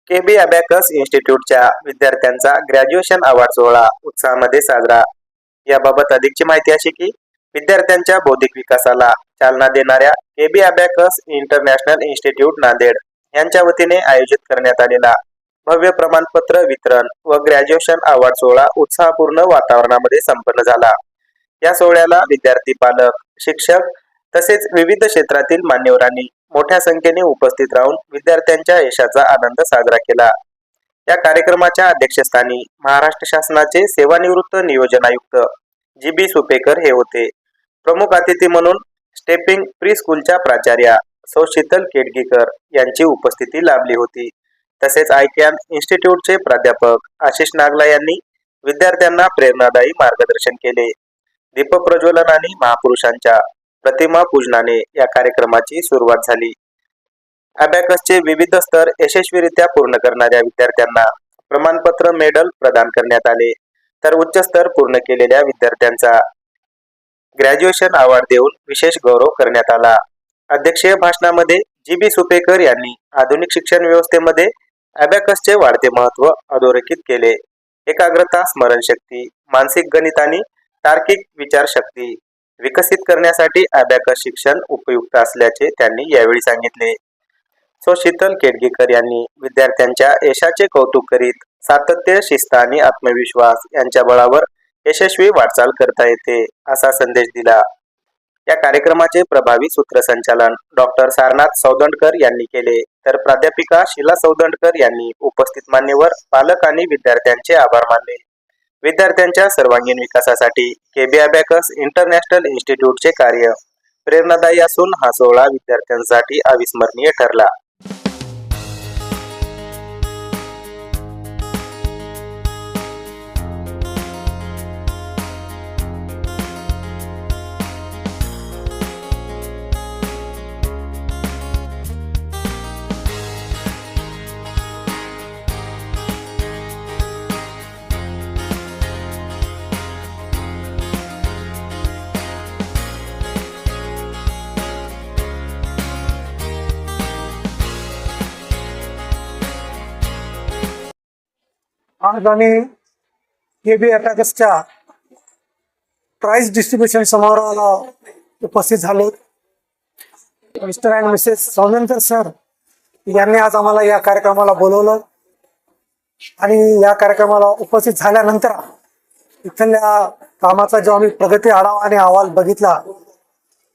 KB abacus इन्स्टिट्यूटच्या विद्यार्थ्यांचा graduation award सोहळा उत्साहामध्ये साजरा. याबाबत अधिकची माहिती अशी की विद्यार्थ्यांच्या बौद्धिक विकासाला चालना देणाऱ्या KB abacus international institute Nanded यांच्या वतीने आयोजित करण्यात आलेला भव्य प्रमाणपत्र वितरण व ग्रॅज्युएशन अवॉर्ड सोहळा उत्साहपूर्ण वातावरणामध्ये संपन्न झाला. या सोहळ्याला विद्यार्थी, पालक, शिक्षक तसेच विविध क्षेत्रातील मान्यवरांनी मोठ्या संख्येने उपस्थित राहून विद्यार्थ्यांच्या यशाचा आनंद साजरा केला. या कार्यक्रमाच्या अध्यक्षस्थानी महाराष्ट्र शासनाचे सेवानिवृत्त नियोजन आयुक्त जी.बी. सुपेकर हे होते. प्रमुख अतिथी म्हणून स्टेपिंग प्री स्कूलच्या प्राचार्या सौ शीतल केडगीकर यांची उपस्थिती लाभली होती. तसेच आयकॅन इन्स्टिट्यूटचे प्राध्यापक आशिष नागला यांनी विद्यार्थ्यांना प्रेरणादायी मार्गदर्शन केले. दीप प्रज्वलन आणि महापुरुषांच्या प्रतिमा पूजनाने या कार्यक्रमाची सुरुवात झाली. अबॅकसचे विविध स्तर यशस्वीरित्या पूर्ण करणाऱ्या विद्यार्थ्यांना प्रमाणपत्र, मेडल प्रदान करण्यात आले. तर उच्च स्तर पूर्ण केलेल्या विद्यार्थ्यांचा ग्रॅज्युएशन अवॉर्ड देऊन विशेष गौरव करण्यात आला. अध्यक्षीय भाषणामध्ये जी.बी. सुपेकर यांनी आधुनिक शिक्षण व्यवस्थेमध्ये अबॅकसचे वाढते महत्त्व अधोरेखित केले. एकाग्रता, स्मरणशक्ती, मानसिक गणित आणि तार्किक विचारशक्ती विकसित करण्यासाठी अबॅकस शिक्षण उपयुक्त असल्याचे त्यांनी यावेळी सांगितले. सौ शीतल केडगीकर यांनी विद्यार्थ्यांच्या यशाचे कौतुक करीत सातत्य, शिस्त आणि आत्मविश्वास यांच्या बळावर यशस्वी वाटचाल करता येते असा संदेश दिला. या कार्यक्रमाचे प्रभावी सूत्रसंचालन डॉक्टर सारनाथ सौदंडकर यांनी केले. तर प्राध्यापिका शीला सौदंडकर यांनी उपस्थित मान्यवर, पालक आणि विद्यार्थ्यांचे आभार मानले. विद्यार्थ्यांच्या सर्वांगीण विकासासाठी केबी अबॅकस इंटरनॅशनल इन्स्टिट्यूटचे कार्य प्रेरणादायी असून हा सोहळा विद्यार्थ्यांसाठी अविस्मरणीय ठरला. आज आम्ही केबी अबॅकसच्या प्राइज डिस्ट्रीब्युशन समारोहाला उपस्थित झालो. मिस्टर अँड मिसेस सौदंडकर सर यांनी आज आम्हाला या कार्यक्रमाला बोलवलं आणि या कार्यक्रमाला उपस्थित झाल्यानंतर इथल्या कामाचा जो आम्ही प्रगती आढावा आणि अहवाल बघितला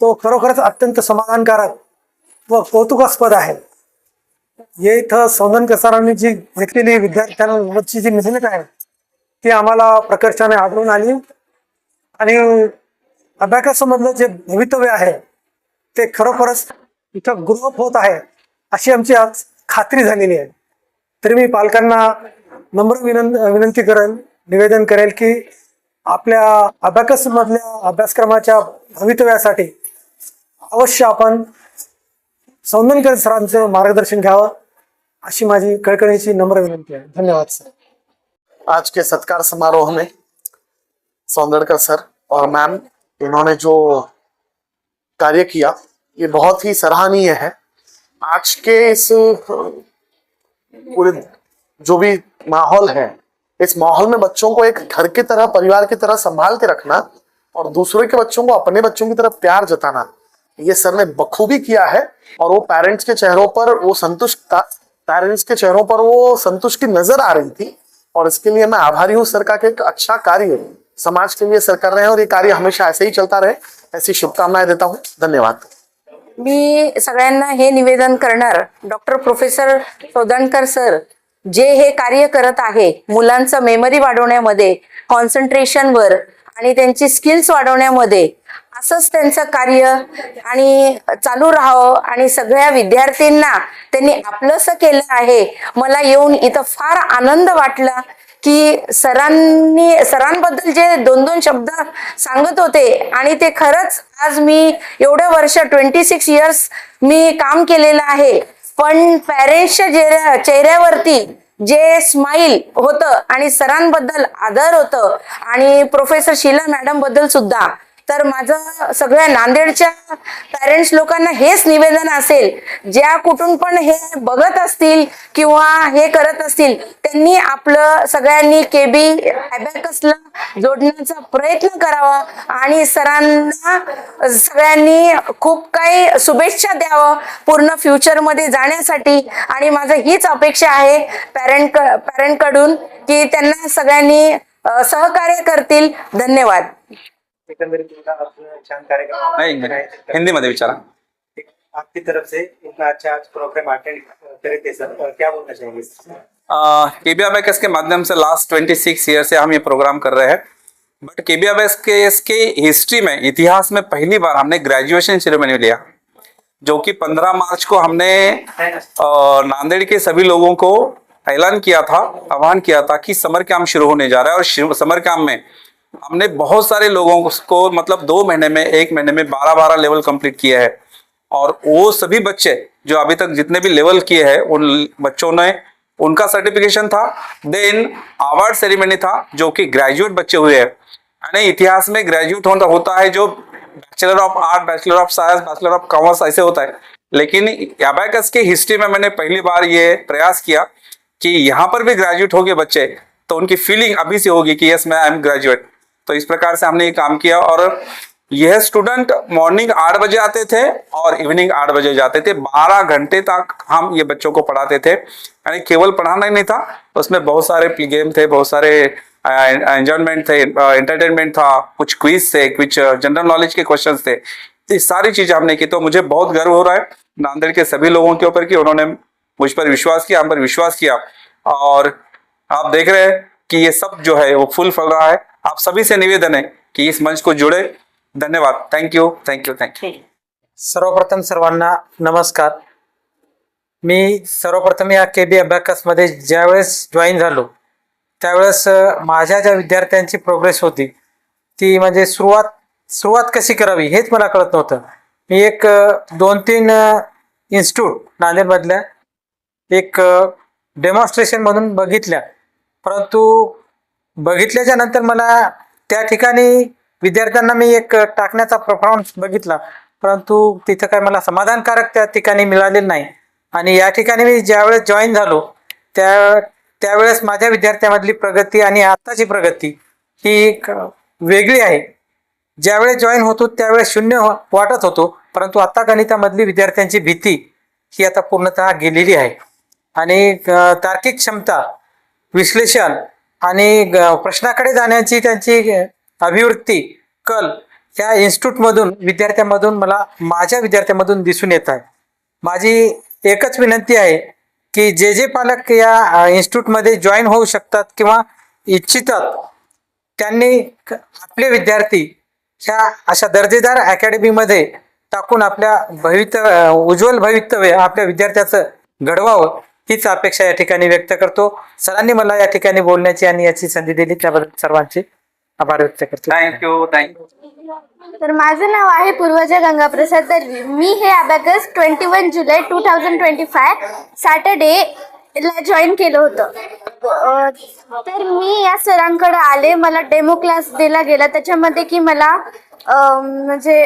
तो खरोखरच अत्यंत समाधानकारक व कौतुकास्पद आहे. इथं सौदंडकर सरांनी जी घेतलेली विद्यार्थ्यांवरची जी मेहनत आहे ती आम्हाला प्रकर्षाने आढळून आली आणि अबॅकस मधलं जे भवितव्य आहे ते खरोखरच इथं ग्रोअप होत आहे अशी आमची आज खात्री झालेली आहे. तरी मी पालकांना नम्र विनंती करेल, निवेदन करेल की आपल्या अबॅकस मधल्या अभ्यासक्रमाच्या भवितव्यासाठी अवश्य आपण सौदंडकर सरांचं मार्गदर्शन घ्यावं अशी माझी कळकळीची नम्र विनंती आहे. धन्यवाद सर. आज के सत्कार समारोह में सौंदड़कर सर और मैम, इन्होंने जो कार्य किया ये बहुत ही सराहनीय है. आज के इस पूरे जो भी माहौल है, इस माहौल में बच्चों को एक घर की तरह, परिवार की तरह संभाल के रखना और दूसरे के बच्चों को अपने बच्चों की तरफ प्यार जताना, ये सर ने बखूबी किया है. और वो पेरेंट्स के चेहरों पर वो संतुष्टता, पेरेंट्स के चेहरों पर वो संतुष्टि नजर आ रही थी. और इसके लिए मैं आभारी हूँ सर का कि एक अच्छा कार्य समाज के लिए सर कर रहे हैं और ये कार्य हमेशा ऐसे ही चलता रहे, ऐसी शुभकामनाएं देता हूँ. धन्यवाद. मी सगळ्यांना हे निवेदन करणार, डॉक्टर प्रोफेसर सौदंडकर सर जे हे कार्य करत आहे मुलांचं मेमरी वाढवण्यामध्ये, कॉन्सन्ट्रेशनवर आणि त्यांची स्किल्स वाढवण्यामध्ये, असंच त्यांचं कार्य आणि चालू राहावं आणि सगळ्या विद्यार्थ्यांना त्यांनी आपलंसं केलं आहे. मला येऊन इथं फार आनंद वाटला की सरांबद्दल जे दोन दोन शब्द सांगत होते आणि ते खरंच आज मी एवढ्या वर्ष 26 इयर्स मी काम केलेलं आहे, पण पॅरेंट्सच्या चेहऱ्यावरती जे स्माइल होतं आणि सरांबद्दल आदर होतं आणि प्रोफेसर शीला मॅडम बद्दल सुद्धा तर माझं सगळ्या नांदेडच्या पॅरेंट्स लोकांना हेच निवेदन असेल, ज्या कुठून पण हे बघत असतील किंवा हे करत असतील, त्यांनी आपलं सगळ्यांनी केबी अबॅकसला जोडण्याचा प्रयत्न करावा आणि सरांना सगळ्यांनी खूप काही शुभेच्छा द्यावं पूर्ण फ्युचरमध्ये जाण्यासाठी. आणि माझं हीच अपेक्षा आहे पॅरेंट कडून की त्यांना सगळ्यांनी सहकार्य करतील. धन्यवाद. एकंदरीत तुमका छान कार्यक्रम नहीं हिंदी में विचारा। आपकी तरफ से इतना अच्छा प्रोग्राम अटेंड करे थे सर, क्या बोलना चाहेंगे? केबी अबैकस के माध्यम से लास्ट 26 ईयर से हम ये प्रोग्राम कर रहे हैं। बट केबी अबैकस के इसके हिस्ट्री में, इतिहास में पहली बार हमने ग्रेजुएशन सेरेमनी लिया, जो कि 15 मार्च को हमने नांदेड़ के सभी लोगों को ऐलान किया था, आह्वान किया था कि समर कैंप शुरू होने जा रहा है। और समर कैंप में हमने बहुत सारे लोगों को मतलब 2 महीने में 1 महीने में 12 लेवल कंप्लीट किया है। और वो सभी बच्चे जो अभी तक जितने भी लेवल किए हैं उन बच्चों ने, उनका सर्टिफिकेशन था, देन अवार्ड सेरेमनी था, जो कि ग्रेजुएट बच्चे हुए हैं। यानी इतिहास में ग्रेजुएट होता है जो bachelor of art, bachelor of science, bachelor of commerce ऐसे होता है। लेकिन अबैकस के हिस्ट्री में मैंने पहली बार ये प्रयास किया कि यहाँ पर भी ग्रेजुएट हो गए बच्चे, तो उनकी फीलिंग अभी से होगी कि यस मैं आई एम ग्रेजुएट। तो इस प्रकार से हमने ये काम किया। और यह स्टूडेंट मॉर्निंग 8 बजे आते थे और इवनिंग 8 बजे जाते थे। 12 घंटे तक हम ये बच्चों को पढ़ाते थे। यानी केवल पढ़ाना ही नहीं था, उसमें बहुत सारे गेम थे, बहुत सारे एंजॉयमेंट थे, एंटरटेनमेंट था, कुछ क्विज थे, कुछ जनरल नॉलेज के क्वेश्चंस थे। ये सारी चीजें हमने की। तो मुझे बहुत गर्व हो रहा है नांदेड़ के सभी लोगों के ऊपर कि उन्होंने मुझ पर विश्वास किया, हम पर विश्वास किया। और आप देख रहे हैं कि ये सब जो है वो फुल फल रहा है। आप सभी से निवेदन है कि इस मंच को जुड़े। धन्यवाद। Thank you, thank you, thank you. सर्वप्रथम सर्वांना नमस्कार। मी सर्वप्रथम या केबी अबॅकसमध्ये ज्यावेळेस जॉईन झालो त्यावेळेस माझ्या ज्या विद्यार्थ्यांची प्रोग्रेस होती ती म्हणजे सुरुवात कशी करावी हेच मला कळत नव्हतं। मी एक 2-3 इन्स्टिट्यूट नांदेडमधल्या एक डेमॉन्स्ट्रेशन म्हणून बघितल्या, परंतु बघितल्याच्या नंतर मला त्या ठिकाणी विद्यार्थ्यांना मी एक टाकण्याचा परफॉर्मन्स बघितला, परंतु तिथं काय मला समाधानकारक त्या ठिकाणी मिळालेलं नाही। आणि या ठिकाणी मी ज्यावेळेस जॉईन झालो त्यावेळेस माझ्या विद्यार्थ्यांमधली प्रगती आणि आत्ताची प्रगती ही एक वेगळी आहे। ज्यावेळेस जॉईन होतो त्यावेळेस शून्य वाटत होतो, परंतु आता गणितामधली विद्यार्थ्यांची भीती ही आता पूर्णतः गेलेली आहे। आणि तार्किक क्षमता, विश्लेषण आणि प्रश्नाकडे जाण्याची त्यांची अभिवृत्ती, कल या इन्स्टिट्यूटमधून विद्यार्थ्यांमधून माझ्या विद्यार्थ्यांमधून दिसून येत आहे। माझी एकच विनंती आहे की जे पालक या इन्स्टिट्यूटमध्ये जॉईन होऊ शकतात किंवा इच्छितात त्यांनी आपले विद्यार्थी ह्या अशा दर्जेदार अकॅडमीमध्ये टाकून आपल्या उज्ज्वल भवितव्य आपल्या विद्यार्थ्याचं घडवावं हीच अपेक्षा या ठिकाणी व्यक्त करतो। सरांनी मला या ठिकाणी बोलण्याची आणि याची संधी दिली त्याबद्दल सर्वांचे आभार व्यक्त करतो। Thank you, thank you. तर माझं नाव आहे पूर्वजा गंगाप्रसाद दर्वी। मी हे अबॅकस 21 जुलै 2025 सॅटर्डेला जॉईन केलं होतं। तर मी या सरांकडे आले, मला डेमो क्लास दिला गेला त्याच्यामध्ये की मला म्हणजे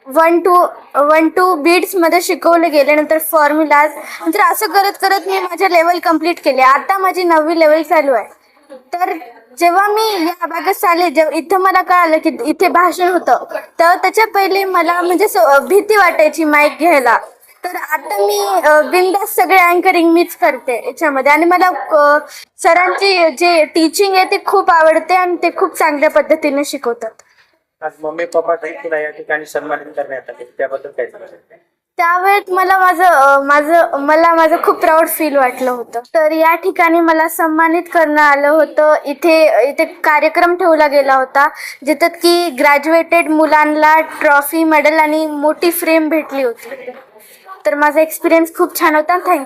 1 to बीट्स मध्ये शिकवले गेले, नंतर फॉर्म्युलाज, नंतर असं करत करत मी माझे लेवल कंप्लीट केले। आता माझी 9वी लेवल चालू आहे। तर जेव्हा मी या अबॅकस आले, इथं मला कळालं की इथे भाषण होतं, तर त्याच्या पहिले मला म्हणजे भीती वाटायची माईक घ्यायला। तर आता मी बिनधास्त सगळे अँकरिंग मीच करते याच्यामध्ये। आणि मला सरांची जे टीचिंग आहे ते खूप आवडते आणि ते खूप चांगल्या पद्धतीने शिकवतात। आज मम्मी पप्पा तुला या ठिकाणी सन्मानित करण्यात आले, त्याबद्दल काय सांगाल? त्यावेळेस मला माझं खूप प्राऊड फील वाटलं होतं। तर या ठिकाणी मला सन्मानित करण्यात आलं होतं। इथे कार्यक्रम ठेवला गेला होता जिथे की ग्रॅज्युएटेड मुलांना ट्रॉफी, मेडल आणि मोठी फ्रेम भेटली होती। तर माझा एक्सपिरियन्स खूप छान होता। थँक्यू।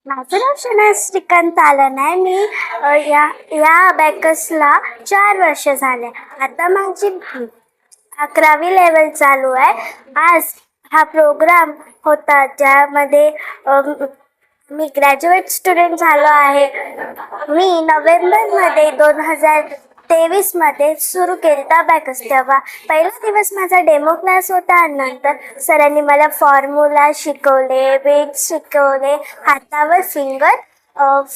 माझं नाव शना श्रीकांत आलं नाही। मी या अबॅकसला 4 वर्ष झाले। आता माझी 11वी लेवल चालू आहे। आज हा प्रोग्राम होता ज्यामध्ये मी ग्रॅज्युएट स्टुडंट झालो आहे। मी नोव्हेंबरमध्ये 2023 सुरू केलं अबॅकस. तेव्हा पहिला दिवस माझा डेमो क्लास होता आणि नंतर सरांनी मला फॉर्म्युला शिकवले, वेट शिकवले, हातावर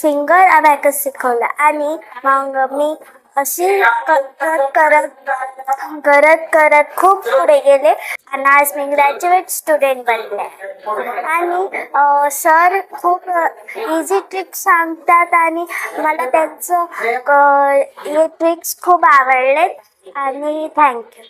फिंगर अबॅकस शिकवलं आणि मग मी अशी करत खूप पुढे गेले आणि आज मी ग्रॅज्युएट स्टुडंट बनले. आणि सर खूप इझी ट्रिक्स सांगतात आणि मला त्यांचं हे ट्रिक्स खूप आवडले आणि थँक्यू.